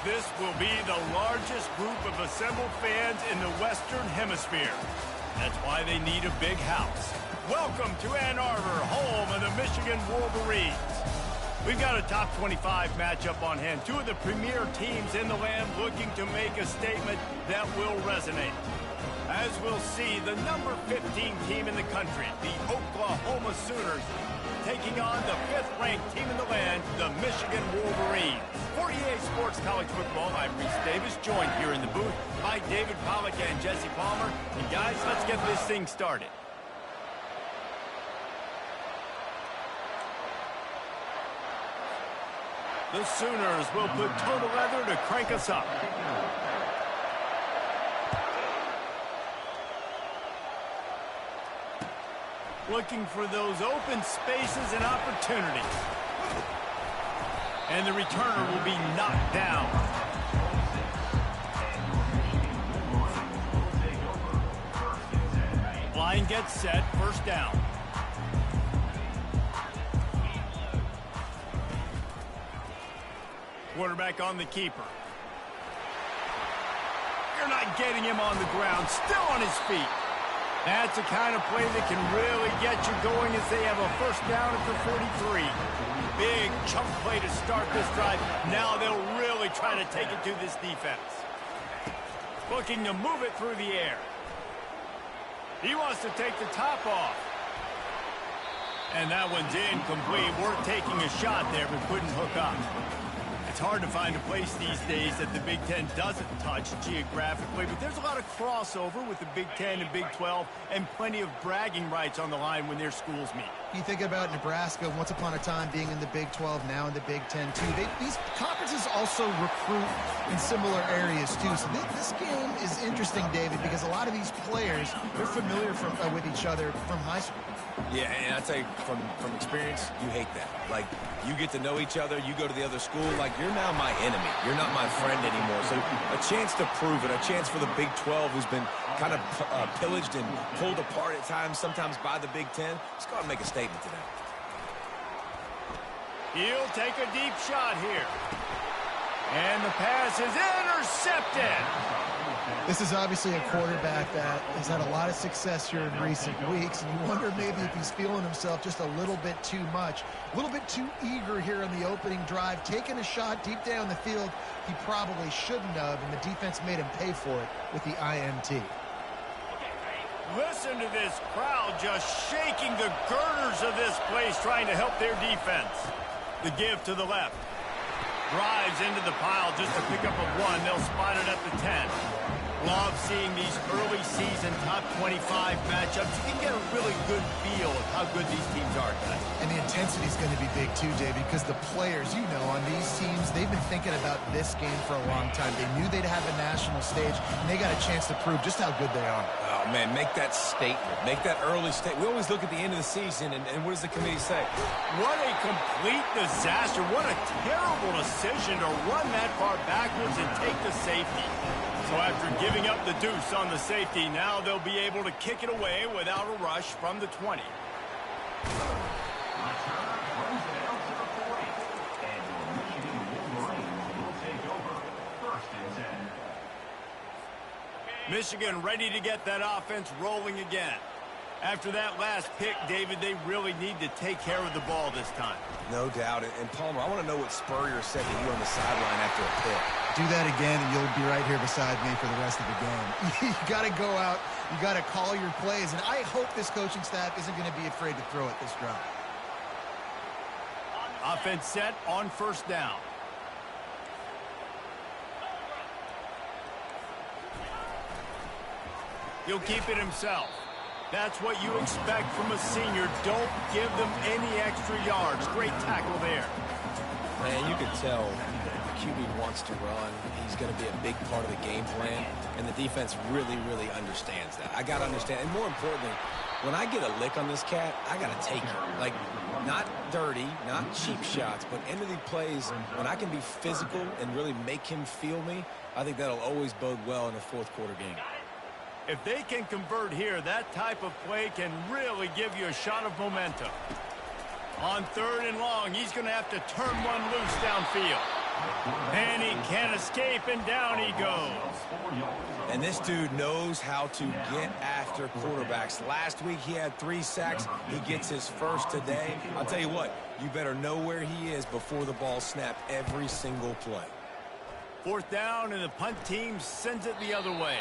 This will be the largest group of assembled fans in the Western Hemisphere. That's why they need a big house. Welcome to Ann Arbor, home of the Michigan Wolverines. We've got a top 25 matchup on hand. Two of the premier teams in the land looking to make a statement that will resonate. As we'll see, the number 15 team in the country, the Oklahoma Sooners, taking on the 5th-ranked team in the land, the Michigan Wolverines. For EA Sports College Football, I'm Reese Davis, joined here in the booth by David Pollack and Jesse Palmer. And guys, let's get this thing started. The Sooners will put total leather to crank us up. Looking for those open spaces and opportunities. And the returner will be knocked down. Line gets set, first down. Quarterback on the keeper. You're not getting him on the ground, still on his feet. That's the kind of play that can really get you going as they have a first down at the 43. Big chunk play to start this drive. Now they'll really try to take it to this defense. Looking to move it through the air. He wants to take the top off. And that one's incomplete. We're taking a shot there, but couldn't hook up. It's hard to find a place these days that the Big Ten doesn't touch geographically, but there's a lot of crossover with the Big Ten and Big 12 and plenty of bragging rights on the line when their schools meet. You think about Nebraska, once upon a time being in the Big 12, now in the Big 10 too. These conferences also recruit in similar areas too. So this game is interesting, David, because a lot of these players, they're familiar with each other from high school. Yeah, and I tell you, from experience, you hate that. Like, you get to know each other, you go to the other school, like, you're now my enemy. You're not my friend anymore. So a chance to prove it, a chance for the Big 12, who's been kind of pillaged and pulled apart at times, sometimes by the Big 10. Let's go out and make a statement today. He'll take a deep shot here. And the pass is intercepted. This is obviously a quarterback that has had a lot of success here in recent weeks, and you wonder maybe if he's feeling himself just a little bit too much, a little bit too eager here in the opening drive, taking a shot deep down the field he probably shouldn't have, and the defense made him pay for it with the INT. Listen to this crowd just shaking the girders of this place, trying to help their defense. The give to the left. Drives into the pile just to pick up a 1. They'll spot it at the 10. Love seeing these early season top 25 matchups. You can get a really good feel of how good these teams are tonight. And the intensity is going to be big too, David, because the players, you know, on these teams, they've been thinking about this game for a long time. They knew they'd have a national stage, and they got a chance to prove just how good they are. Oh, man, make that statement. Make that early statement. We always look at the end of the season, and what does the committee say? What a complete disaster. What a terrible decision to run that far backwards and take the safety. So after giving up the deuce on the safety, now they'll be able to kick it away without a rush from the 20. Michigan ready to get that offense rolling again. After that last pick, David, they really need to take care of the ball this time. No doubt. And Palmer, I want to know what Spurrier said to you on the sideline after a pick. Do that again, and you'll be right here beside me for the rest of the game. You got to go out. You got to call your plays, and I hope this coaching staff isn't going to be afraid to throw it this drive. Offense set on first down. He'll keep it himself. That's what you expect from a senior. Don't give them any extra yards. Great tackle there. Man, you can tell the QB wants to run. He's going to be a big part of the game plan, and the defense really, really understands that. I got to understand, and more importantly, when I get a lick on this cat, I got to take it. Like, not dirty, not cheap shots, but end of the plays, when I can be physical and really make him feel me, I think that'll always bode well in a fourth-quarter game. If they can convert here, that type of play can really give you a shot of momentum. On 3rd and long, he's going to have to turn one loose downfield. And he can't escape, and down he goes. And this dude knows how to get after quarterbacks. Last week he had 3 sacks. He gets his first today. I'll tell you what, you better know where he is before the ball snapped every single play. 4th down, and the punt team sends it the other way.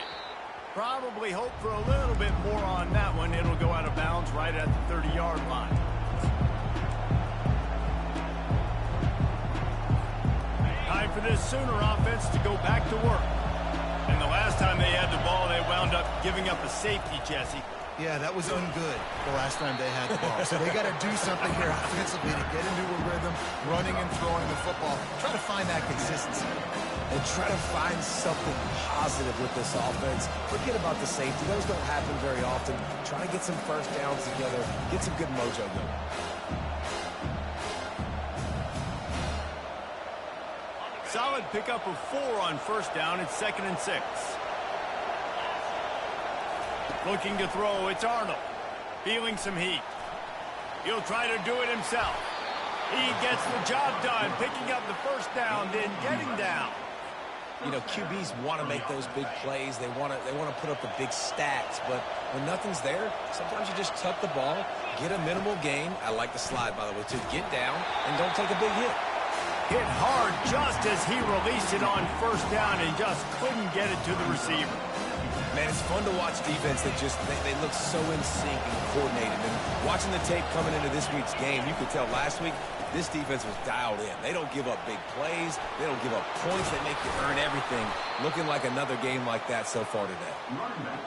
Probably hope for a little bit more on that one. It'll go out of bounds right at the 30-yard line. Time for this Sooner offense to go back to work. And the last time they had the ball, they wound up giving up a safety, Jesse. Yeah, that was ungood the last time they had the ball. So they got to do something here offensively to get into a rhythm, running and throwing the football. Try to find that consistency. And try to find something positive with this offense. Forget about the safety. Those don't happen very often. Try to get some first downs together. Get some good mojo going. Solid pickup of 4 on 1st down. It's 2nd and 6. Looking to throw, it's Arnold. Feeling some heat. He'll try to do it himself. He gets the job done, picking up the 1st down, then getting down. You know, QBs want to make those big plays. They want to put up the big stats. But when nothing's there, sometimes you just tuck the ball, get a minimal gain. I like the slide, by the way, to get down and don't take a big hit. Hit hard just as he released it on 1st down and just couldn't get it to the receiver. Man, it's fun to watch defense that just, they look so in sync and coordinated. And watching the tape coming into this week's game, you could tell last week, this defense was dialed in. They don't give up big plays. They don't give up points. They make you earn everything. Looking like another game like that so far today.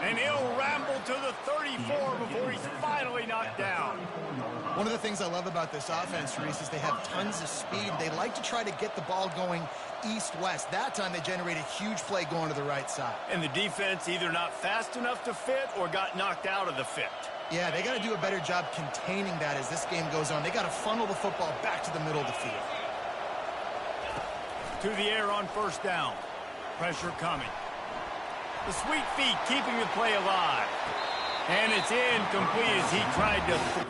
And he'll ramble to the 34 before he's finally knocked down. One of the things I love about this offense, Reese, is they have tons of speed. They like to try to get the ball going east-west. That time they generated a huge play going to the right side. And the defense either not fast enough to fit or got knocked out of the fit. Yeah, they got to do a better job containing that as this game goes on. They got to funnel the football back to the middle of the field. To the air on 1st down. Pressure coming. The sweet feet keeping the play alive. And it's incomplete as he tried to...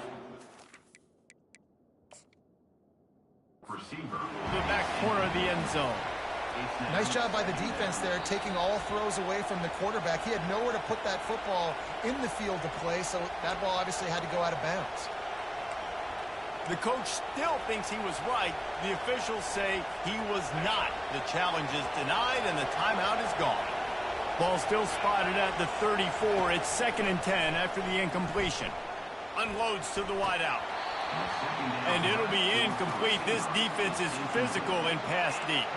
the back corner of the end zone. Nice job by the defense there, taking all throws away from the quarterback. He had nowhere to put that football in the field to play, so that ball obviously had to go out of bounds. The coach still thinks he was right. The officials say he was not. The challenge is denied, and the timeout is gone. Ball still spotted at the 34. It's 2nd and 10 after the incompletion. Unloads to the wideout. And it'll be incomplete. This defense is physical and pass deep.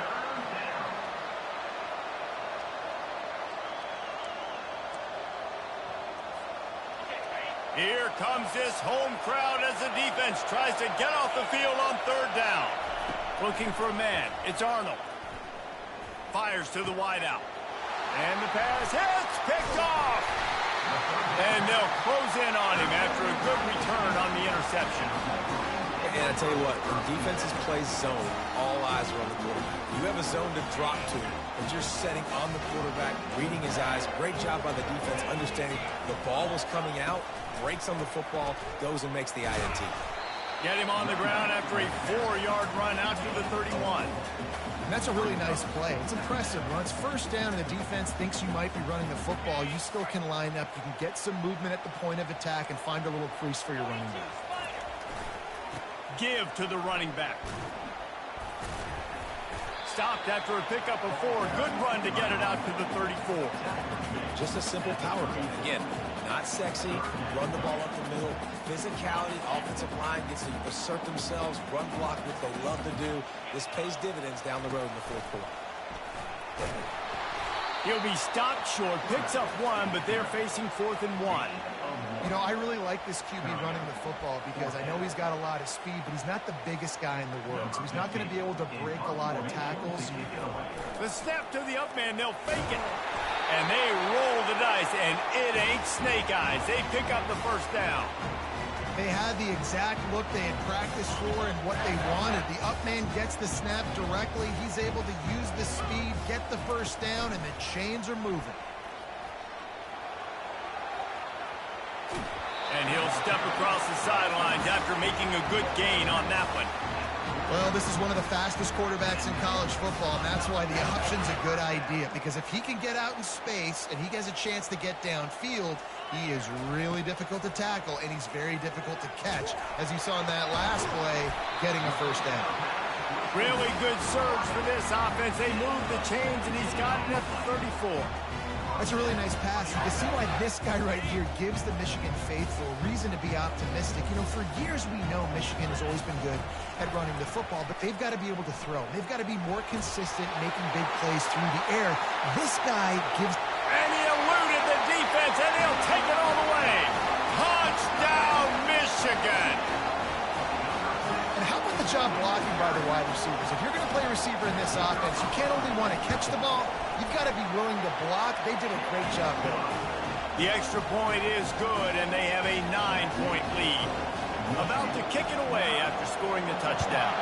Here comes this home crowd as the defense tries to get off the field on 3rd down. Looking for a man. It's Arnold. Fires to the wideout. And the pass hits, picked off. And they'll close in on him after a good return on the interception. And I tell you what, when defenses play zone, all eyes are on the quarterback. You have a zone to drop to, but you're setting on the quarterback, reading his eyes. Great job by the defense, understanding the ball was coming out, breaks on the football, goes and makes the INT. Get him on the ground after a 4-yard run out to the 31. And that's a really nice play. It's impressive. When it's 1st down and the defense thinks you might be running the football, you still can line up. You can get some movement at the point of attack and find a little crease for your running back. Give to the running back. Stopped after a pickup of 4. Good run to get it out to the 34. Just a simple power play. Again, not sexy. Run the ball up the middle. Physicality, offensive line gets to assert themselves, run block, what they love to do. This pays dividends down the road in the 4th quarter. He'll be stopped short, picks up 1, but they're facing 4th and 1. You know, I really like this QB running the football because I know he's got a lot of speed, but he's not the biggest guy in the world, so he's not going to be able to break a lot of tackles. The snap to the up man, they'll fake it. And they roll the dice, and it ain't snake eyes. They pick up the 1st down. They had the exact look they had practiced for and what they wanted. The up man gets the snap directly. He's able to use the speed, get the 1st down, and the chains are moving. And he'll step across the sidelines after making a good gain on that one. Well, this is one of the fastest quarterbacks in college football, and that's why the option's a good idea, because if he can get out in space and he has a chance to get downfield, he is really difficult to tackle, and he's very difficult to catch, as you saw in that last play, getting a first down. Really good surge for this offense. They move the chains, and he's got it at the 34. That's a really nice pass. You can see why this guy right here gives the Michigan faithful reason to be optimistic. You know, for years we know Michigan has always been good at running the football, but they've got to be able to throw. They've got to be more consistent, making big plays through the air. This guy gives... And he eluded the defense, and he'll take it all the way. Touchdown, Michigan! And how about the job blocking by the wide receivers? If you're going to play a receiver in this offense, you can't only want to catch the ball, you've got to be willing to block. They did a great job there. The extra point is good, and they have a 9-point lead. About to kick it away after scoring the touchdown.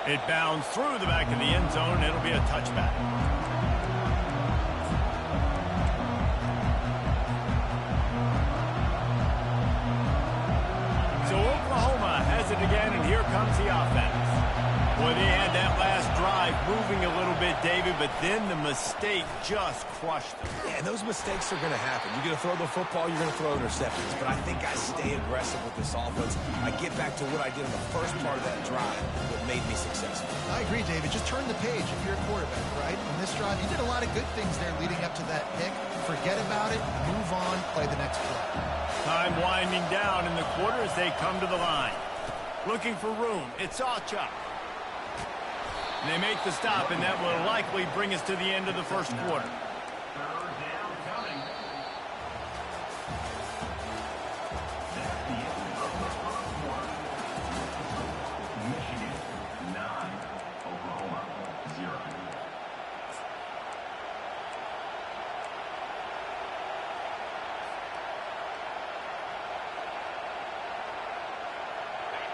It bounds through the back of the end zone. It'll be a touchback. So Oklahoma has it again, and here comes the offense. Boy, they had that last drive moving a little bit, David, but then the mistake just crushed them. Yeah, those mistakes are going to happen. You're going to throw the football, you're going to throw interceptions. But I think I stay aggressive with this offense. I get back to what I did in the first part of that drive that made me successful. I agree, David. Just turn the page if you're a quarterback, right? On this drive, you did a lot of good things there leading up to that pick. Forget about it, move on, play the next play. Time winding down in the quarter as they come to the line. Looking for room. It's Acha. And they make the stop, and that will likely bring us to the end of the first quarter. Michigan 9, Oklahoma 0.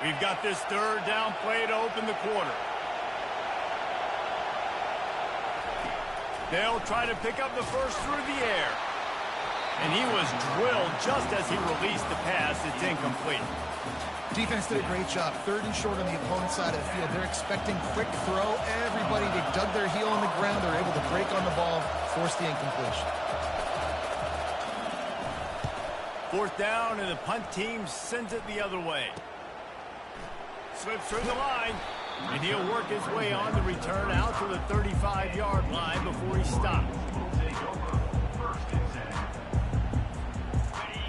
We've got this third down play to open the quarter. They'll try to pick up the first through the air. And he was drilled just as he released the pass. It's incomplete. Defense did a great job. Third and short on the opponent's side of the field. They're expecting quick throw. Everybody, they dug their heel on the ground. They're able to break on the ball, force the incompletion. Fourth down, and the punt team sends it the other way. Slips through the line. And he'll work his way on the return out to the 35-yard line before he stops.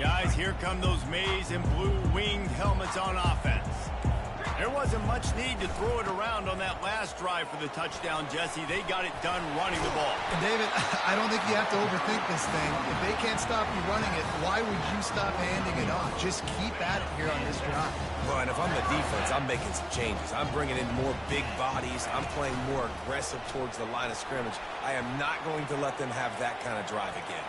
Guys, here come those maize and blue winged helmets on offense. There wasn't much need to throw it around on that last drive for the touchdown, Jesse. They got it done running the ball. And David, I don't think you have to overthink this thing. If they can't stop you running it, why would you stop handing it off? Just keep at it here on this drive. Well, and if I'm the defense, I'm making some changes. I'm bringing in more big bodies. I'm playing more aggressive towards the line of scrimmage. I am not going to let them have that kind of drive again.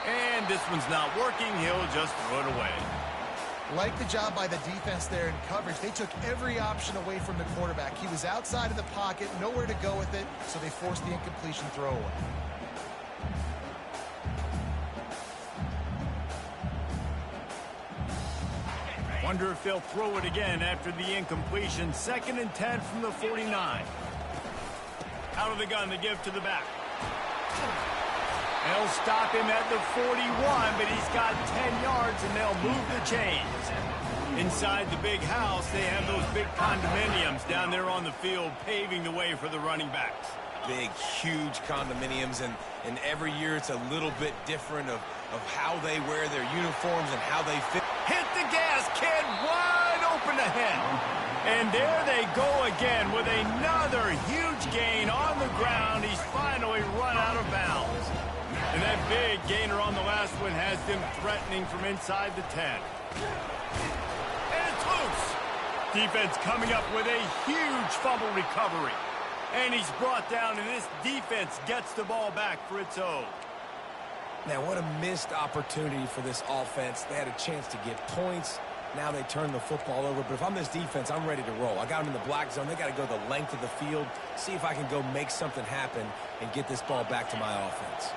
And this one's not working. He'll just throw it away. Like the job by the defense there in coverage. They took every option away from the quarterback. He was outside of the pocket, nowhere to go with it, so they forced the incompletion throwaway. Wonder if they'll throw it again after the incompletion. 2nd and 10 from the 49. Out of the gun, they give to the back. They'll stop him at the 41, but he's got 10 yards, and they'll move the chains. Inside the big house, they have those big condominiums down there on the field, paving the way for the running backs. Big, huge condominiums, and every year it's a little bit different of how they wear their uniforms and how they fit. Hit the gas, kid, wide open ahead. And there they go again with another huge gain on the ground. He's finally run out of bounds. And that big gainer on the last one has them threatening from inside the 10. And it's loose. Defense coming up with a huge fumble recovery. And he's brought down, and this defense gets the ball back for its own. Now, what a missed opportunity for this offense. They had a chance to get points. Now they turn the football over. But if I'm this defense, I'm ready to roll. I got them in the black zone. They got to go the length of the field, see if I can go make something happen and get this ball back to my offense.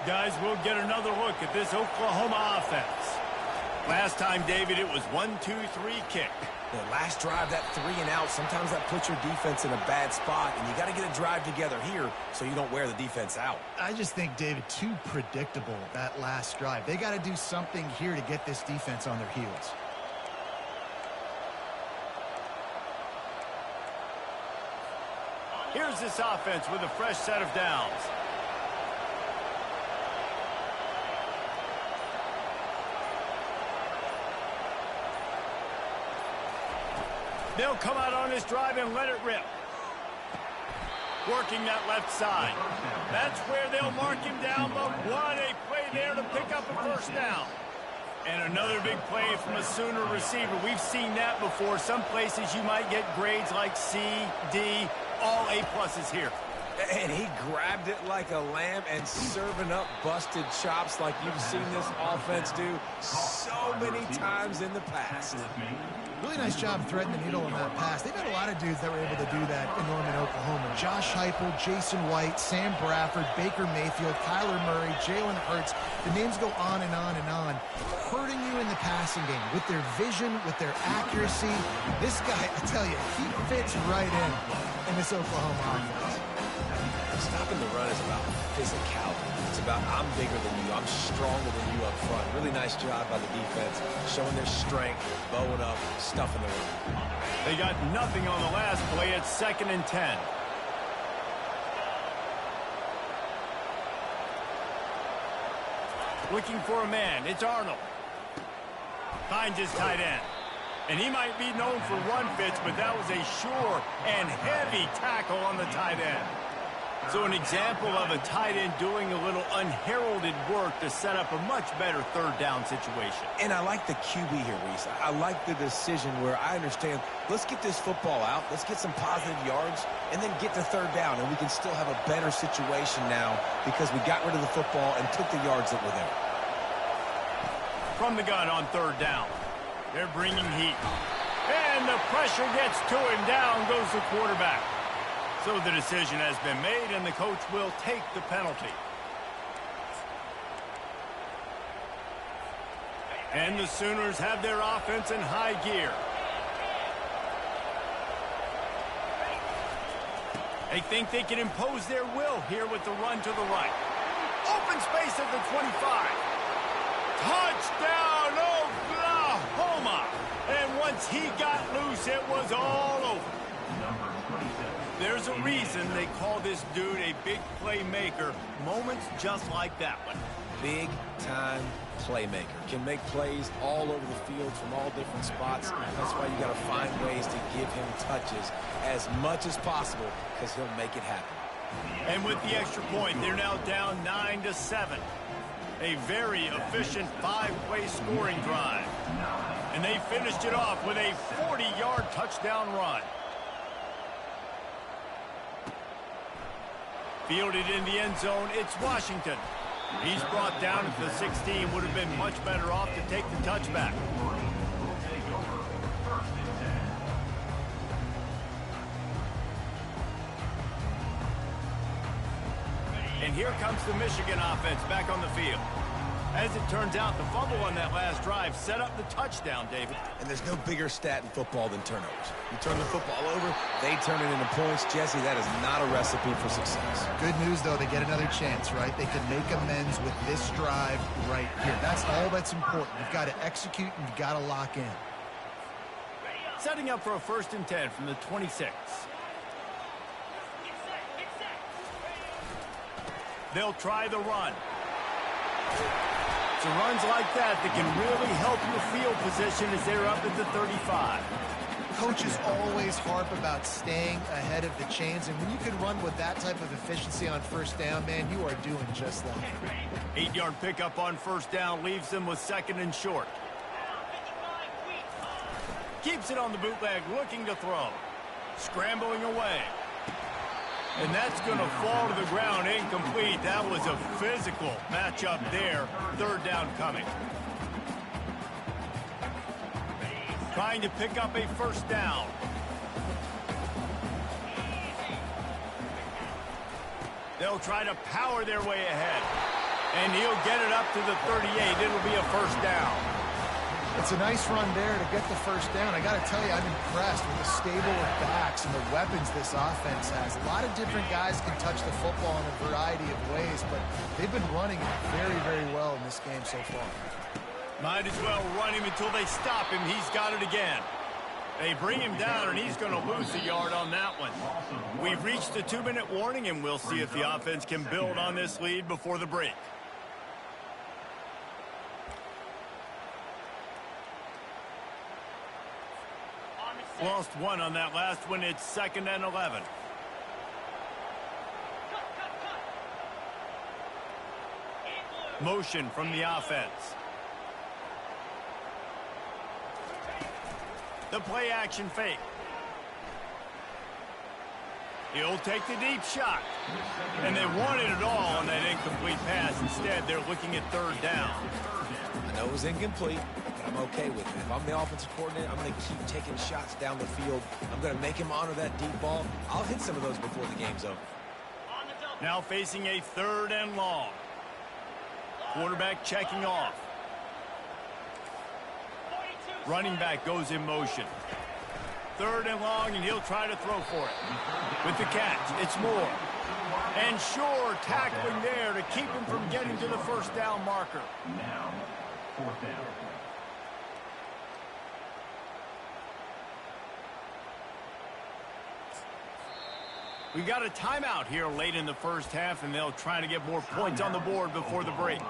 Guys, we'll get another look at this Oklahoma offense. Last time, David, it was 1-2-3 kick. The last drive, that 3 and out, sometimes that puts your defense in a bad spot, and you got to get a drive together here so you don't wear the defense out. I just think, David, too predictable, that last drive. They got to do something here to get this defense on their heels. Here's this offense with a fresh set of downs. They'll come out on this drive and let it rip. Working that left side. That's where they'll mark him down, but what a play there to pick up a first down. And another big play from a Sooner receiver. We've seen that before. Some places you might get grades like C, D, all A-pluses here. And he grabbed it like a lamb and serving up busted chops like you've seen this offense do so many times in the past. Really nice job threading the needle on that pass. They've had a lot of dudes that were able to do that in Norman, Oklahoma. Josh Heupel, Jason White, Sam Bradford, Baker Mayfield, Kyler Murray, Jalen Hurts. The names go on and on and on. Hurting you in the passing game with their vision, with their accuracy. This guy, I tell you, he fits right in this Oklahoma offense. Stopping the run is about physicality. It's about I'm bigger than you. I'm stronger than you up front. Really nice job by the defense, showing their strength, bowing up, stuffing the run. They got nothing on the last play. It's 2nd and 10. Looking for a man. It's Arnold. Finds his tight end. And he might be known for run fits, but that was a sure and heavy tackle on the tight end. So an example of a tight end doing a little unheralded work to set up a much better third down situation. And I like the QB here, Reese. I like the decision where I understand, let's get this football out, let's get some positive yards, and then get to third down, and we can still have a better situation now because we got rid of the football and took the yards that were there. From the gun on third down. They're bringing heat. And the pressure gets to him. Down goes the quarterback. So the decision has been made, and the coach will take the penalty. And the Sooners have their offense in high gear. They think they can impose their will here with the run to the right. Open space at the 25. Touchdown, Oklahoma! And once he got loose, it was all over. There's a reason they call this dude a big playmaker. Moments just like that one. Big-time playmaker. Can make plays all over the field from all different spots. That's why you got to find ways to give him touches as much as possible because he'll make it happen. And with the extra point, they're now down 9-7. A very efficient 5-play scoring drive. And they finished it off with a 40-yard touchdown run. Fielded in the end zone, it's Washington. He's brought down at the 16. Would have been much better off to take the touchback. And here comes the Michigan offense back on the field. As it turns out, the fumble on that last drive set up the touchdown, David. And there's no bigger stat in football than turnovers. You turn the football over, they turn it into points. Jesse, that is not a recipe for success. Good news, though, they get another chance, right? They can make amends with this drive right here. That's all that's important. You've got to execute and you've got to lock in. Setting up for a 1st and 10 from the 26. They'll try the run. It's runs like that can really help your field position as they're up at the 35. Coaches always harp about staying ahead of the chains, and when you can run with that type of efficiency on 1st down, man, you are doing just that. 8-yard pickup on 1st down leaves them with 2nd and short. Keeps it on the bootleg, looking to throw. Scrambling away. And that's going to fall to the ground incomplete. That was a physical matchup there. 3rd down coming. Trying to pick up a 1st down. They'll try to power their way ahead. And he'll get it up to the 38. It'll be a 1st down. It's a nice run there to get the first down. I got to tell you, I'm impressed with the stable of backs and the weapons this offense has. A lot of different guys can touch the football in a variety of ways, but they've been running it very, very well in this game so far. Might as well run him until they stop him. He's got it again. They bring him down, and he's going to lose a yard on that one. We've reached the 2-minute warning, and we'll see if the offense can build on this lead before the break. Lost one on that last one. It's 2nd and 11. Motion from the offense. The play action fake. He'll take the deep shot. And they wanted it all on that incomplete pass. Instead, they're looking at 3rd down. I know it was incomplete, but I'm okay with it. If I'm the offensive coordinator, I'm going to keep taking shots down the field. I'm going to make him honor that deep ball. I'll hit some of those before the game's over. Now facing a 3rd and long. Quarterback checking off. Running back goes in motion. 3rd and long, and he'll try to throw for it. With the catch, it's Moore. And Shore tackling there to keep him from getting to the 1st down marker. Now, 4th down. We've got a timeout here late in the 1st half, and they'll try to get more points on the board before the break.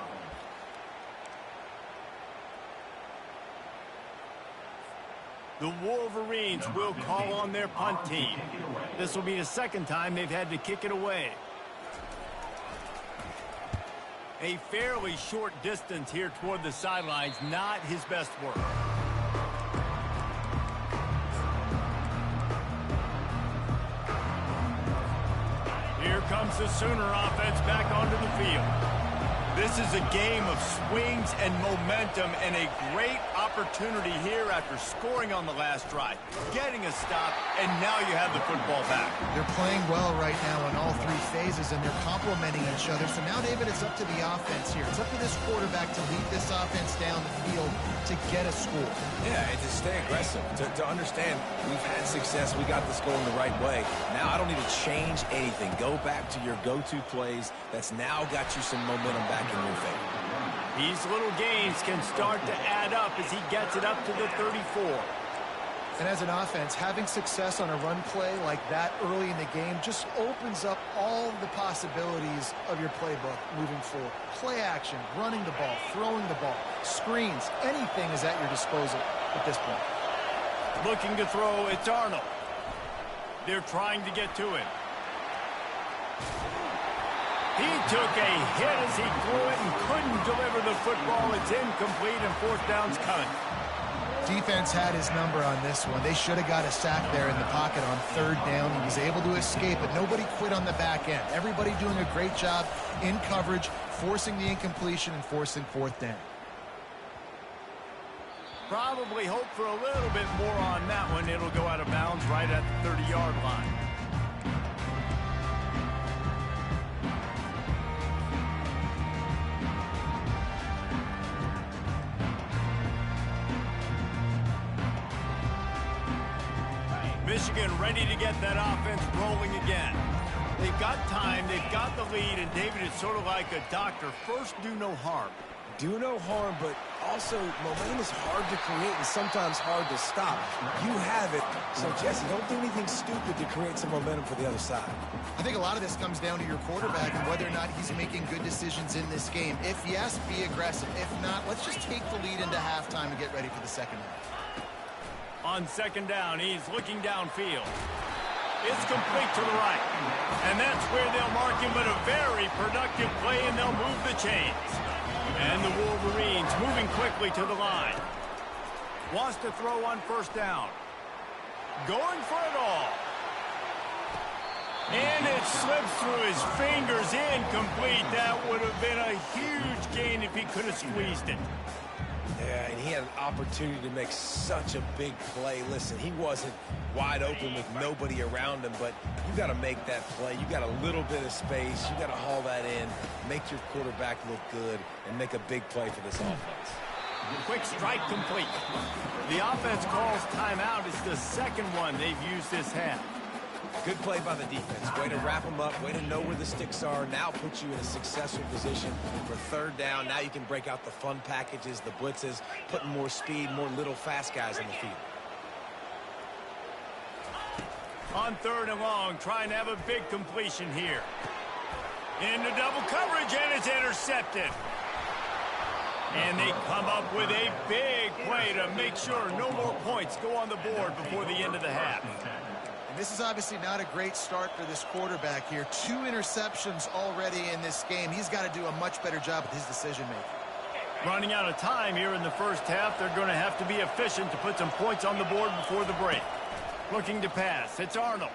The Wolverines will call on their punt team. This will be the 2nd time they've had to kick it away. A fairly short distance here toward the sidelines, not his best work. Here comes the Sooner offense back onto the field. This is a game of swings and momentum, and a great opportunity here after scoring on the last drive, getting a stop, and now you have the football back. They're playing well right now in all 3 phases, and they're complementing each other. So now, David, it's up to the offense here. It's up to this quarterback to lead this offense down the field to get a score. Yeah, and to stay aggressive, to understand we've had success, we got this going the right way. Now I don't need to change anything. Go back to your go-to plays. That's now got you some momentum back in your favor. These little gains can start to add up as he gets it up to the 34. And as an offense, having success on a run play like that early in the game just opens up all the possibilities of your playbook moving forward. Play action, running the ball, throwing the ball, screens, anything is at your disposal at this point. Looking to throw, it's Arnold. They're trying to get to him. He took a hit as he threw it and couldn't deliver the football. It's incomplete, and 4th down's coming. Defense had his number on this one. They should have got a sack there in the pocket on 3rd down. He was able to escape, but nobody quit on the back end. Everybody doing a great job in coverage, forcing the incompletion and forcing 4th down. Probably hope for a little bit more on that one. It'll go out of bounds right at the 30-yard line. Michigan ready to get that offense rolling again. They've got time, they've got the lead, and David, it's sort of like a doctor. First, do no harm. Do no harm, but also momentum is hard to create and sometimes hard to stop. You have it, so Jesse, don't do anything stupid to create some momentum for the other side. I think a lot of this comes down to your quarterback and whether or not he's making good decisions in this game. If yes, be aggressive. If not, let's just take the lead into halftime and get ready for the 2nd half. On 2nd down, he's looking downfield. It's complete to the right. And that's where they'll mark him, but a very productive play, and they'll move the chains. And the Wolverines moving quickly to the line. Wants to throw on 1st down. Going for it all. And it slips through his fingers, incomplete. That would have been a huge gain if he could have squeezed it. Yeah, and he had an opportunity to make such a big play. Listen, he wasn't wide open with nobody around him, but you got to make that play. You got a little bit of space. You got to haul that in, make your quarterback look good, and make a big play for this offense. Quick strike complete. The offense calls timeout. It's the second one they've used this half. Good play by the defense. Way to wrap them up. Way to know where the sticks are. Now puts you in a successful position for third down. Now you can break out the fun packages, the blitzes, putting more speed, more little fast guys on the field. On third and long, trying to have a big completion here. Into double coverage, and it's intercepted. And they come up with a big play to make sure no more points go on the board before the end of the half. And this is obviously not a great start for this quarterback here. 2 interceptions already in this game. He's got to do a much better job with his decision-making. Running out of time here in the first half, they're going to have to be efficient to put some points on the board before the break. Looking to pass. It's Arnold.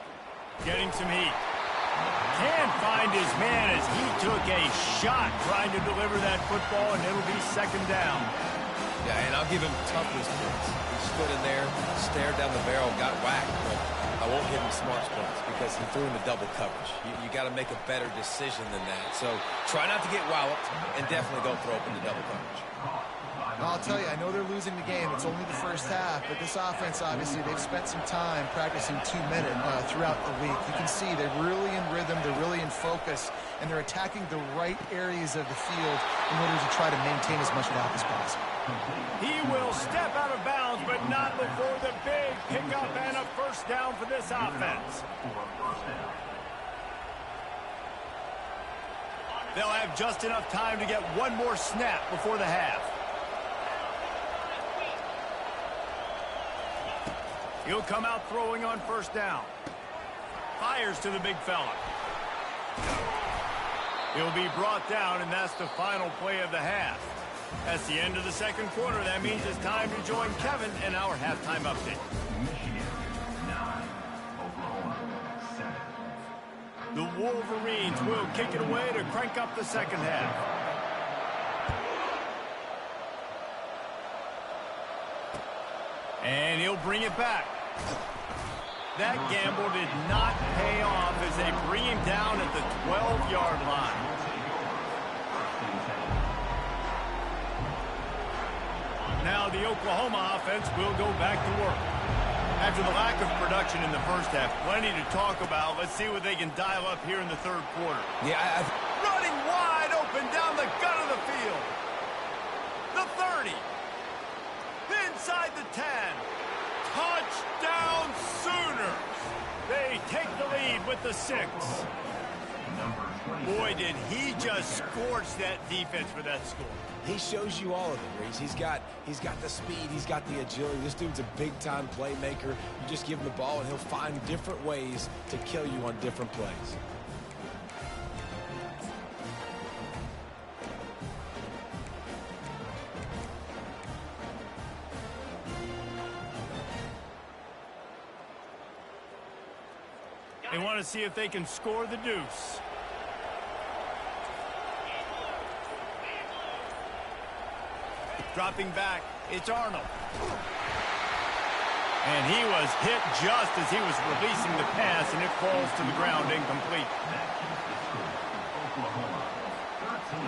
Getting some heat. Can't find his man as he took a shot trying to deliver that football, and it'll be second down. Yeah, and I'll give him toughness points. He stood in there, stared down the barrel, got whacked, but I won't give him smarts points because he threw into double coverage. You got to make a better decision than that. So try not to get walloped, and definitely don't throw up into double coverage. I'll tell you, I know they're losing the game. It's only the first half, but this offense, obviously, they've spent some time practicing 2-minute throughout the week. You can see they're really in rhythm, they're really in focus, and they're attacking the right areas of the field in order to try to maintain as much lap as possible. He will step out of bounds, but not before the big pickup and a first down for this offense. They'll have just enough time to get one more snap before the half. He'll come out throwing on first down. Fires to the big fella. He'll be brought down, and that's the final play of the half. That's the end of the second quarter. That means it's time to join Kevin in our halftime update. Michigan 9, Oklahoma 7. The Wolverines will kick it away to crank up the second half. And he'll bring it back. That gamble did not pay off as they bring him down at the 12-yard line. Now the Oklahoma offense will go back to work. After the lack of production in the first half, plenty to talk about. Let's see what they can dial up here in the third quarter. Yeah, Running wide open down the gut of the field. The 30. Inside the 10. Touchdown Sooners. They take the lead with the 6. Boy, did he just scorch that defense for that score. he shows you all of it, Reese. He's got the speed, he's got the agility. This dude's a big-time playmaker. You just give him the ball, and he'll find different ways to kill you on different plays. They want to see if they can score the deuce. Dropping back, it's Arnold. And he was hit just as he was releasing the pass, and it falls to the ground incomplete.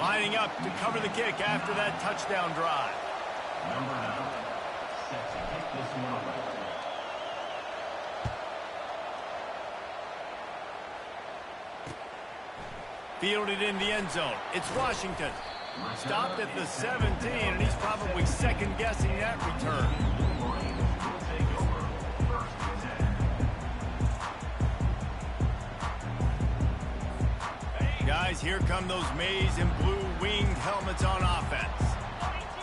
Lining up to cover the kick after that touchdown drive. Number 9, set to kick this one away. Fielded in the end zone. It's Washington. Stopped at the 17, and he's probably second-guessing that return. Guys, here come those maize and blue winged helmets on offense.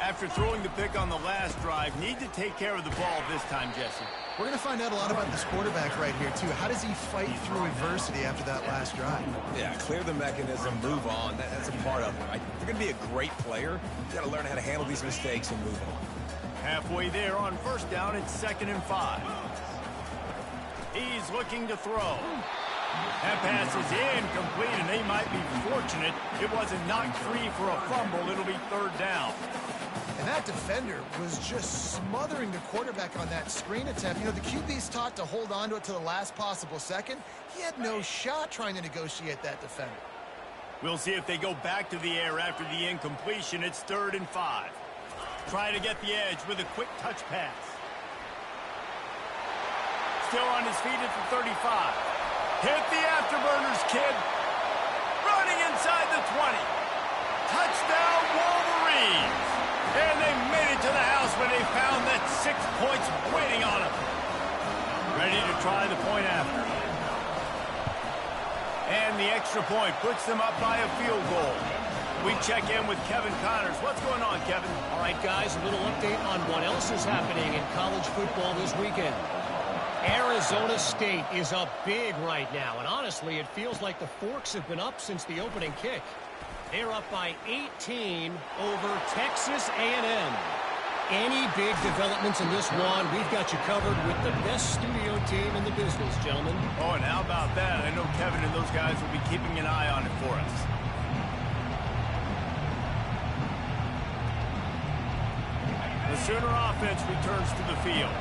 After throwing the pick on the last drive, need to take care of the ball this time, Jesse. We're going to find out a lot about this quarterback right here, too. How does he fight through adversity after that last drive? Yeah, clear the mechanism, move on. That's a part of it, right? If you're going to be a great player, you got to learn how to handle these mistakes and move on. Halfway there on first down, it's 2nd and 5. He's looking to throw. That pass is incomplete, and they might be fortunate it wasn't knocked free for a fumble. It'll be 3rd down. And that defender was just smothering the quarterback on that screen attempt. You know, the QB's taught to hold on to it to the last possible second. He had no shot trying to negotiate that defender. We'll see if they go back to the air after the incompletion. It's 3rd and 5. Try to get the edge with a quick touch pass. Still on his feet at the 35. Hit the afterburners, kid. Running inside the 20. Touchdown, Wolverines. And they made it to the house when they found that 6 points waiting on them. Ready to try the point after. And the extra point puts them up by a field goal. We check in with Kevin Connors. What's going on, Kevin? All right, guys, a little update on what else is happening in college football this weekend. Arizona State is up big right now, and honestly, it feels like the Forks have been up since the opening kick. They're up by 18 over Texas A&M. Any big developments in this one, we've got you covered with the best studio team in the business, gentlemen. Oh, and how about that? I know Kevin and those guys will be keeping an eye on it for us. The Sooner offense returns to the field.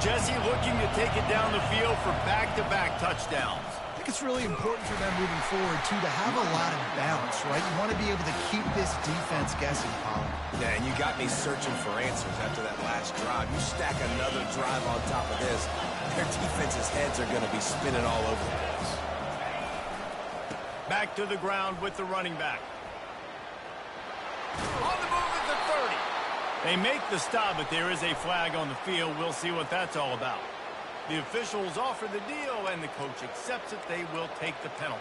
Jesse looking to take it down the field for back-to-back touchdowns. I think it's really important for them moving forward, too, to have a lot of balance, right? You want to be able to keep this defense guessing, Colin. Yeah, and you got me searching for answers after that last drive. You stack another drive on top of this, their defense's heads are going to be spinning all over the place. Back to the ground with the running back. On the move at the 30. They make the stop, but there is a flag on the field. We'll see what that's all about. The officials offer the deal, and the coach accepts it. They will take the penalty.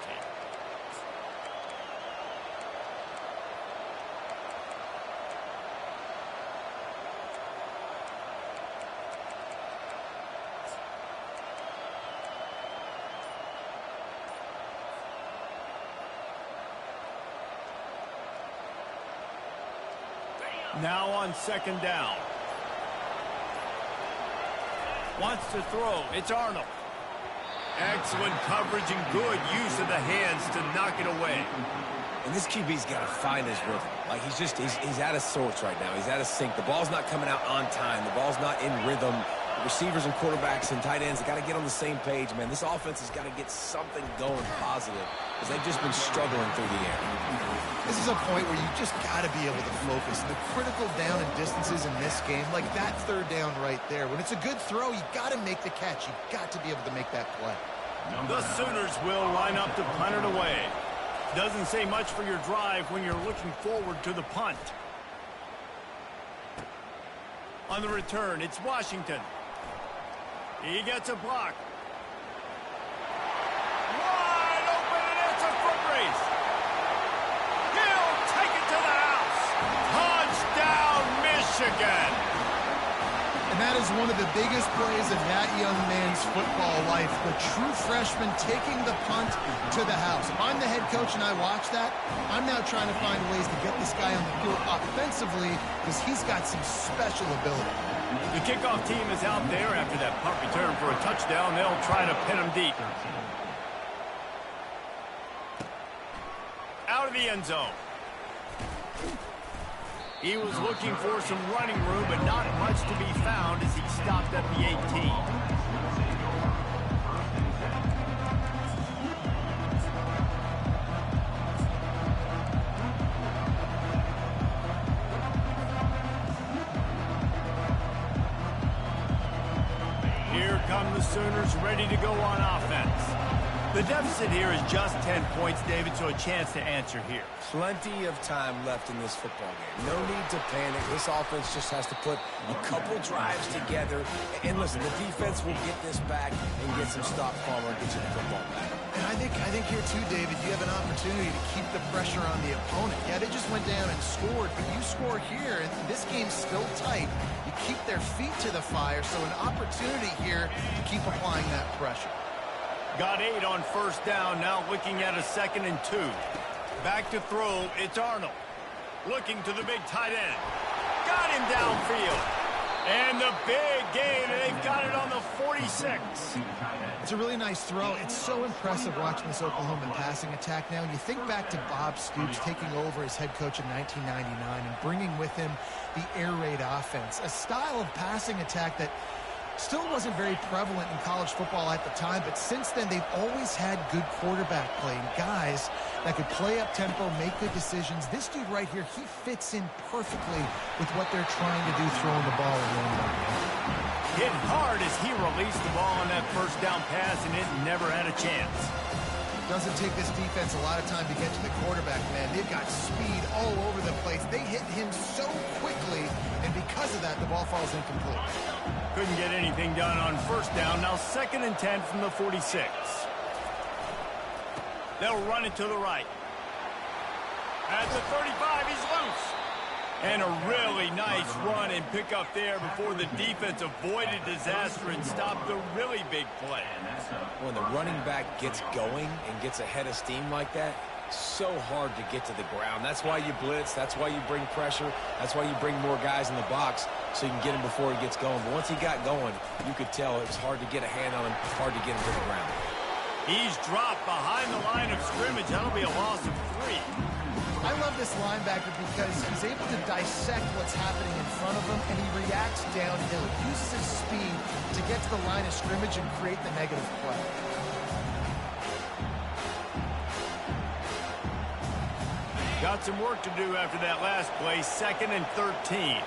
Now on second down. Wants to throw. It's Arnold. Excellent coverage and good use of the hands to knock it away. And this QB's got to find his rhythm. Like, he's out of sorts right now. He's out of sync. The ball's not coming out on time. The ball's not in rhythm. The receivers and quarterbacks and tight ends, they got to get on the same page, man. This offense has got to get something going positive because they've just been struggling through the air. This is a point where you just got to be able to focus. The critical down and distances in this game, like that third down right there. When it's a good throw, you got to make the catch. You got to be able to make that play. The Sooners will line up to punt it away. Doesn't say much for your drive when you're looking forward to the punt. On the return, it's Washington. He gets a block. Wide open, and it's a foot race. He'll take it to the house. Touchdown, Michigan. And that is one of the biggest plays in that young man's football life. The true freshman taking the punt to the house. If I'm the head coach and I watch that, I'm now trying to find ways to get this guy on the field offensively because he's got some special ability. The kickoff team is out there after that punt return for a touchdown. They'll try to pin him deep. Out of the end zone. He was looking for some running room, but not much to be found as he stopped at the 18. Here come the Sooners ready to go on offense. The deficit here is just 10 points, David, so a chance to answer here. Plenty of time left in this football game. No need to panic. This offense just has to put a couple drives together. And listen, the defense will get this back and get some stop Palmer and get you the football back. And I think here too, David, you have an opportunity to keep the pressure on the opponent. Yeah, they just went down and scored, but you score here, and this game's still tight. You keep their feet to the fire, so an opportunity here to keep applying that pressure. Got 8 on first down, now looking at a 2nd and 2. Back to throw, it's Arnold. Looking to the big tight end. Got him downfield. And the big gain, they've got it on the 46. It's a really nice throw. It's so impressive watching this Oklahoma passing attack now. You think back to Bob Stoops taking over as head coach in 1999 and bringing with him the air raid offense, a style of passing attack that still wasn't very prevalent in college football at the time, but since then they've always had good quarterback play and guys that could play up tempo, make good decisions. This dude right here, he fits in perfectly with what they're trying to do throwing the ball around. Hit hard as he released the ball on that first down pass, and it never had a chance. Doesn't take this defense a lot of time to get to the quarterback, man. They've got speed all over the place. They hit him so quickly, and because of that, the ball falls incomplete. Couldn't get anything done on first down. Now 2nd and 10 from the 46. They'll run it to the right. At the 35, he's loose. And a really nice run and pick up there before the defense avoided disaster and stopped a really big play. When the running back gets going and gets ahead of steam like that, so hard to get to the ground. That's why you blitz. That's why you bring pressure. That's why you bring more guys in the box so you can get him before he gets going. But once he got going, you could tell it was hard to get a hand on him, hard to get him to the ground. He's dropped behind the line of scrimmage. That'll be a loss of 3. I love this linebacker because he's able to dissect what's happening in front of him, and he reacts downhill. He uses his speed to get to the line of scrimmage and create the negative play. Got some work to do after that last play. 2nd and 13.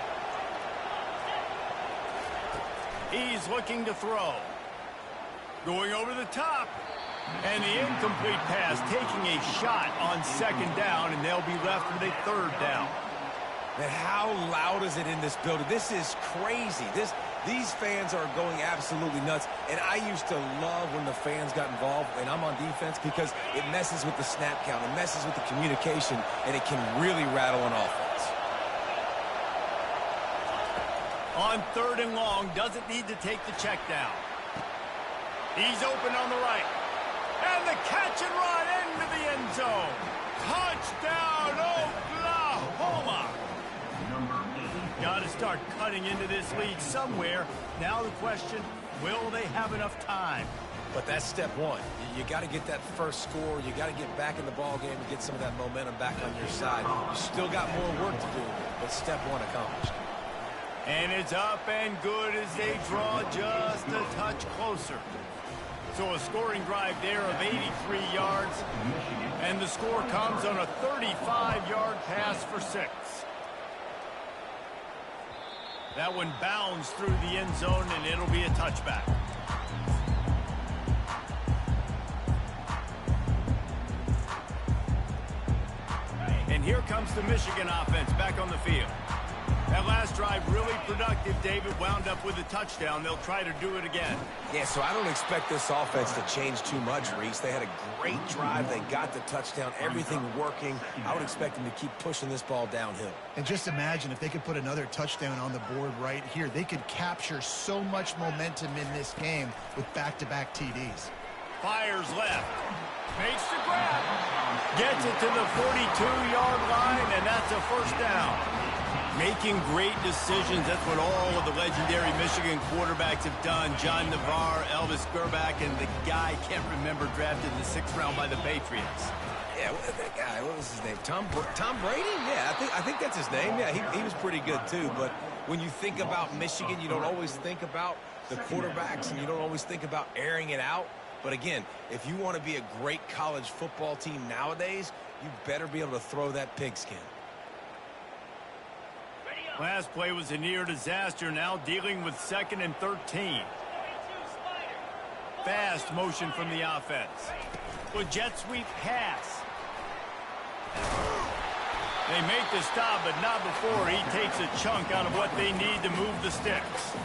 He's looking to throw. Going over the top. And the incomplete pass, taking a shot on 2nd down, and they'll be left with a 3rd down. Man, how loud is it in this building? This is crazy. These fans are going absolutely nuts, and I used to love when the fans got involved, and I'm on defense, because it messes with the snap count, it messes with the communication, and it can really rattle an offense. On 3rd and long, doesn't need to take the check down. He's open on the right. And the catch and run into the end zone. Touchdown, Oklahoma. Got to start cutting into this lead somewhere. Now the question, will they have enough time? But that's step one. You got to get that first score. You got to get back in the ball game and get some of that momentum back on your side. You still got more work to do, but step one accomplished. And it's up and good as they draw just a touch closer. So a scoring drive there of 83 yards, and the score comes on a 35-yard pass for 6. That one bounds through the end zone, and it'll be a touchback. And here comes the Michigan offense back on the field. That last drive really productive. David wound up with a touchdown. They'll try to do it again. Yeah, so I don't expect this offense to change too much, Reese. They had a great drive. They got the touchdown. Everything working. I would expect them to keep pushing this ball downhill. And just imagine if they could put another touchdown on the board right here. They could capture so much momentum in this game with back-to-back TDs. Fires left. Makes the grab. Gets it to the 42-yard line, and that's a 1st down. Making great decisions. That's what all of the legendary Michigan quarterbacks have done. John Navarre, Elvis Grbac, and the guy, can't remember, drafted in the 6th round by the Patriots. Yeah, that guy, what was his name? Tom Brady? Yeah, I think that's his name. Yeah, he was pretty good too. But when you think about Michigan, you don't always think about the quarterbacks, and you don't always think about airing it out. But again, if you want to be a great college football team nowadays, you better be able to throw that pigskin. Last play was a near disaster, now dealing with 2nd and 13. Fast motion from the offense. With jet sweep pass. They make the stop, but not before he takes a chunk out of what they need to move the sticks.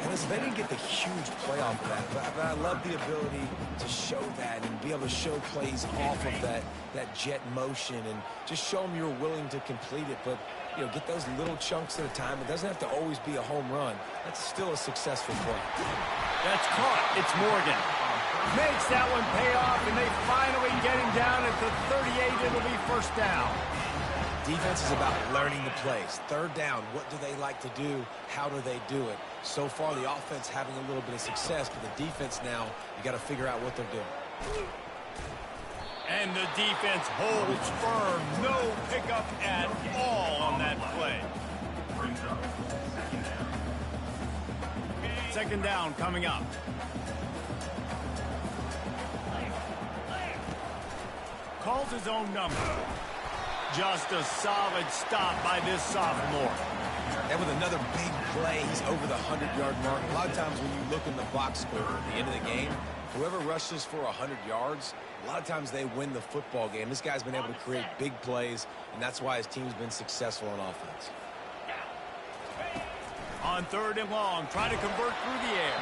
And listen, they didn't get the huge play off that, but I love the ability to show that and be able to show plays off of that jet motion and just show them you're willing to complete it. But, you know, get those little chunks at a time. It doesn't have to always be a home run. That's still a successful play. That's caught. It's Morgan. Makes that one pay off, and they finally get him down at the 38. It'll be 1st down. Defense is about learning the plays. 3rd down, what do they like to do? How do they do it? So far, the offense having a little bit of success, but the defense now, you got to figure out what they're doing. And the defense holds firm. No pickup at all on that play. 2nd down coming up. calls his own number. Just a solid stop by this sophomore. And with another big play, he's over the 100-yard mark. A lot of times when you look in the box score at the end of the game, whoever rushes for 100 yards, a lot of times they win the football game. This guy's been able to create big plays, and that's why his team's been successful on offense. On 3rd and long, trying to convert through the air.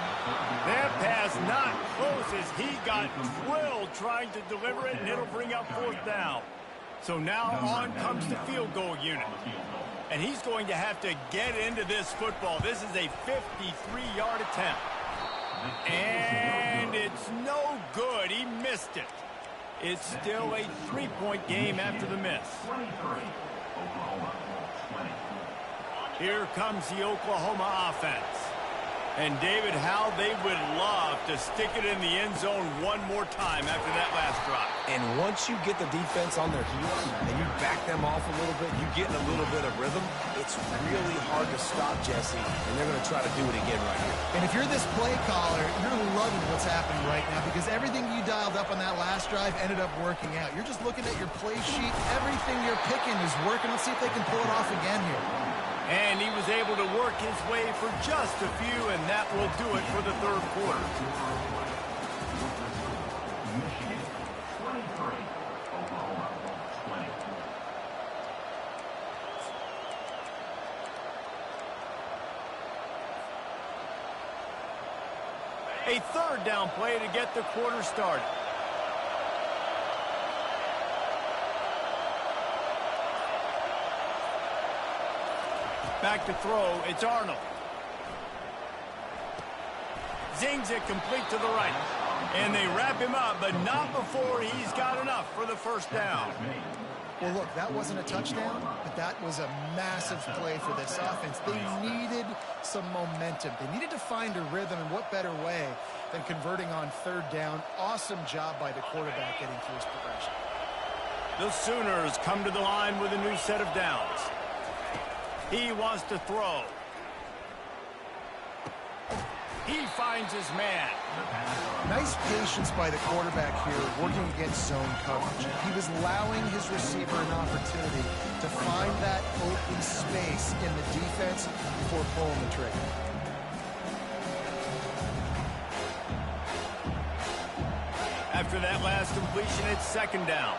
That pass not close as he got drilled trying to deliver it, and it'll bring up 4th down. So now on comes the field goal unit. And he's going to have to get into this football. This is a 53-yard attempt. And it's no good. He missed it. It's still a 3-point game after the miss. Here comes the Oklahoma offense. And David, how they would love to stick it in the end zone one more time after that last drive. And once you get the defense on their heels and you back them off a little bit, you get in a little bit of rhythm, it's really hard to stop Jesse, and they're going to try to do it again right here. And if you're this play caller, you're loving what's happening right now because everything you dialed up on that last drive ended up working out. You're just looking at your play sheet. Everything you're picking is working. Let's see if they can pull it off again here. And he was able to work his way for just a few, and that will do it for the 3rd quarter. Michigan 23, Oklahoma 20. A 3rd down play to get the quarter started. Back to throw, it's Arnold. Zings it complete to the right. And they wrap him up, but not before he's got enough for the 1st down. Well, look, that wasn't a touchdown, but that was a massive play for this offense. They needed some momentum. They needed to find a rhythm, and what better way than converting on 3rd down. Awesome job by the quarterback getting through his progression. The Sooners come to the line with a new set of downs. He wants to throw. He finds his man. Nice patience by the quarterback here, working against zone coverage. He was allowing his receiver an opportunity to find that open space in the defense before pulling the trigger. After that last completion, it's 2nd down.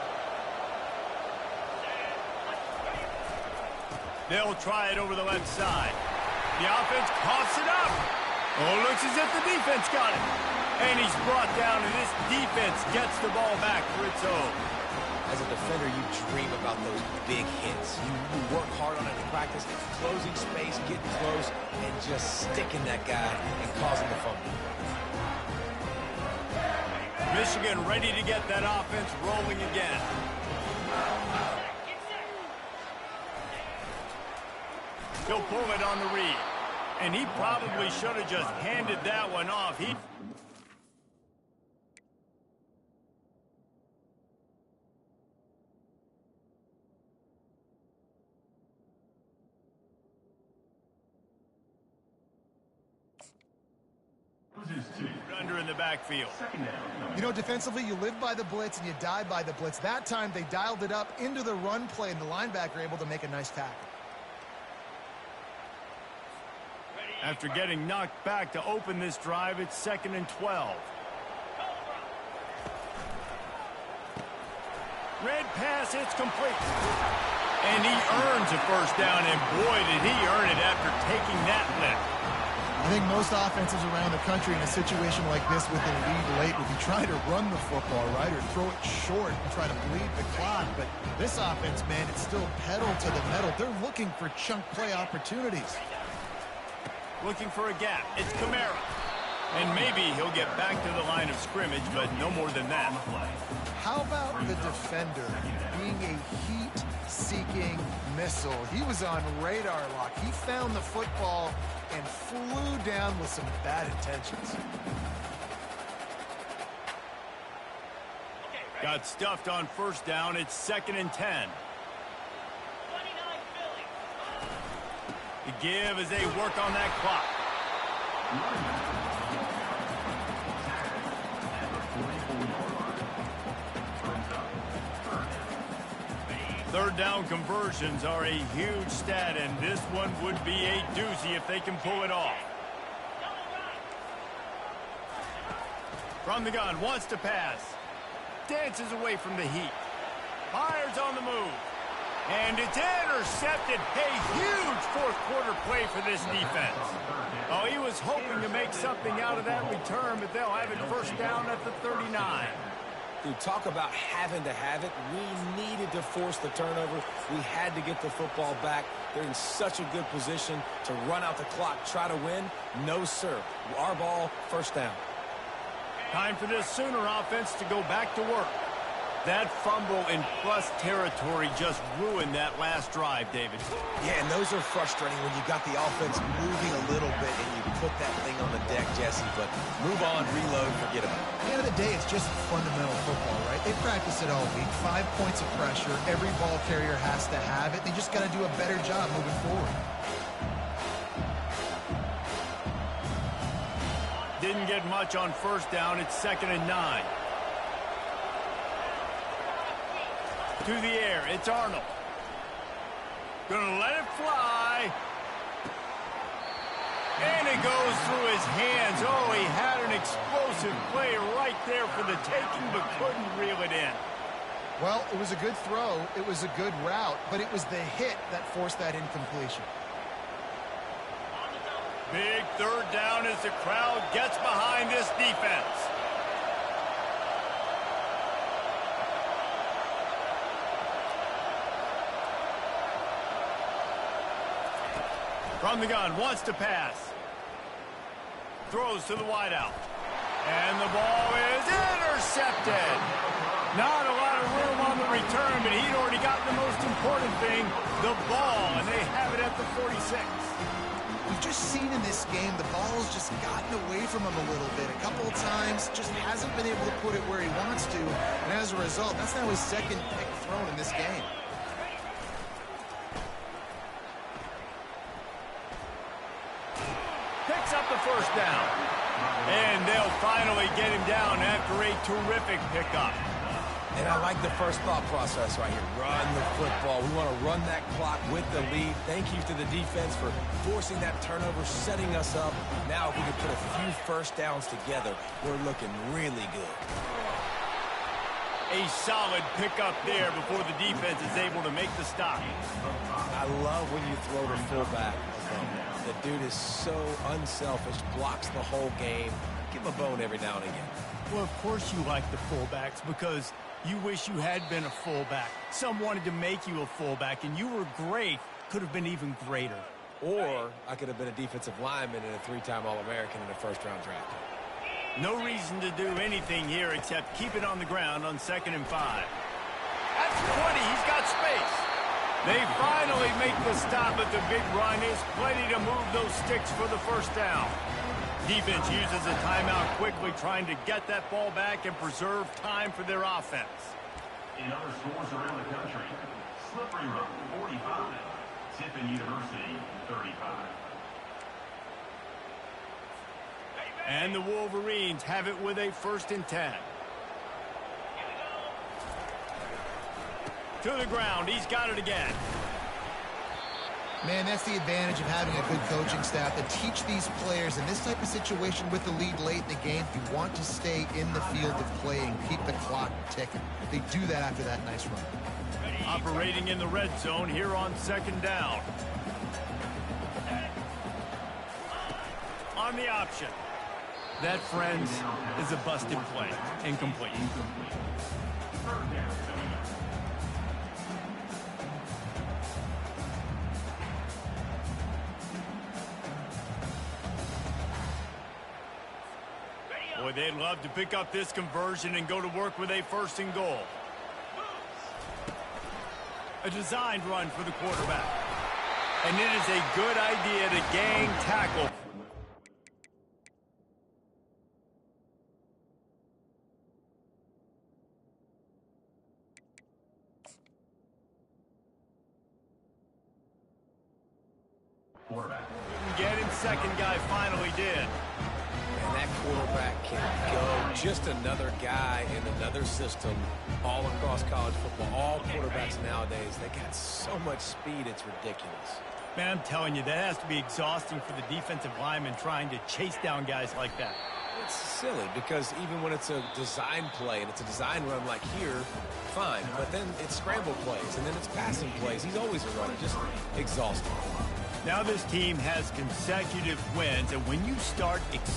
They'll try it over the left side. The offense coughs it up. Oh, looks as if the defense got it. And he's brought down, and this defense gets the ball back for its own. As a defender, you dream about those big hits. You work hard on it in practice, closing space, getting close, and just sticking that guy and causing the fumble. Michigan ready to get that offense rolling again. He'll pull it on the read. And he probably should have just handed that one off. Under in the backfield. You know, defensively, you live by the blitz and you die by the blitz. That time, they dialed it up into the run play, and the linebacker able to make a nice tackle. After getting knocked back to open this drive, it's 2nd and 12. Red pass, it's complete. And he earns a 1st down, and boy, did he earn it after taking that lift. I think most offenses around the country in a situation like this with a lead late would be trying to run the football, right, or throw it short and try to bleed the clock. But this offense, man, it's still pedal to the metal. They're looking for chunk play opportunities. Looking for a gap. It's Kamara. And maybe he'll get back to the line of scrimmage, but no more than that. How about the defender being a heat-seeking missile? He was on radar lock. He found the football and flew down with some bad intentions. Got stuffed on 1st down. It's 2nd and 10. The give as they work on that clock. Third down conversions are a huge stat, and this one would be a doozy if they can pull it off. From the gun, wants to pass. Dances away from the heat. Fires on the move. And it's intercepted. A huge fourth quarter play for this defense. Oh, he was hoping to make something out of that return, but they'll have it first down at the 39. Dude, talk about having to have it. We needed to force the turnover. We had to get the football back. They're in such a good position to run out the clock, try to win. No, sir. Our ball, first down. Time for this Sooner offense to go back to work. That fumble in plus territory just ruined that last drive, David. Yeah, and those are frustrating when you got the offense moving a little bit and you put that thing on the deck, Jesse. But move on, reload, forget about it. At the end of the day, it's just fundamental football, right? They practice it all week. 5 points of pressure. Every ball carrier has to have it. They just got to do a better job moving forward. Didn't get much on first down. It's 2nd and 9. To the air, it's Arnold. Gonna let it fly. And it goes through his hands. Oh, he had an explosive play right there for the taking, but couldn't reel it in. Well, it was a good throw. It was a good route, but it was the hit that forced that incompletion. Big third down as the crowd gets behind this defense. From the gun, wants to pass. Throws to the wideout. And the ball is intercepted. Not a lot of room on the return, but he'd already gotten the most important thing, the ball, and they have it at the 46. We've just seen in this game the ball's just gotten away from him a little bit. A couple of times, just hasn't been able to put it where he wants to. And as a result, that's now his second pick thrown in this game. Picks up the first down. And they'll finally get him down after a terrific pickup. And I like the first thought process right here. Run the football. We want to run that clock with the lead. Thank you to the defense for forcing that turnover, setting us up. Now, if we can put a few first downs together, we're looking really good. A solid pickup there before the defense is able to make the stop. I love when you throw the fullback. The dude is so unselfish, blocks the whole game. Give him a bone every now and again. Well, of course you like the fullbacks because you wish you had been a fullback. Some wanted to make you a fullback, and you were great. Could have been even greater. Or I could have been a defensive lineman and a 3-time All-American in a first-round draft. No reason to do anything here except keep it on the ground on 2nd and 5. That's 20. He's got space. They finally make the stop, but the big run is plenty to move those sticks for the first down. Defense uses a timeout quickly, trying to get that ball back and preserve time for their offense. In other schools around the country, Slippery Road, 45. Tiffin University, 35. And the Wolverines have it with a 1st and 10. To the ground. He's got it again. Man, that's the advantage of having a good coaching staff that teach these players in this type of situation with the lead late in the game. You want to stay in the field of play and keep the clock ticking. They do that after that nice run. Operating in the red zone here on 2nd down. On the option. That, friends, is a busted play. Incomplete. Boy, they'd love to pick up this conversion and go to work with a 1st and goal. A designed run for the quarterback. And it is a good idea to gang tackle. Quarterback. Couldn't get him. Second guy finally did. And that quarterback can go. Just another guy in another system all across college football. All quarterbacks nowadays, they got so much speed, it's ridiculous. Man, I'm telling you, that has to be exhausting for the defensive lineman trying to chase down guys like that. It's silly because even when it's a design play and it's a design run like here, fine. But then it's scramble plays and then it's passing plays. He's always a runner, just exhausting. Now this team has consecutive wins, and when you start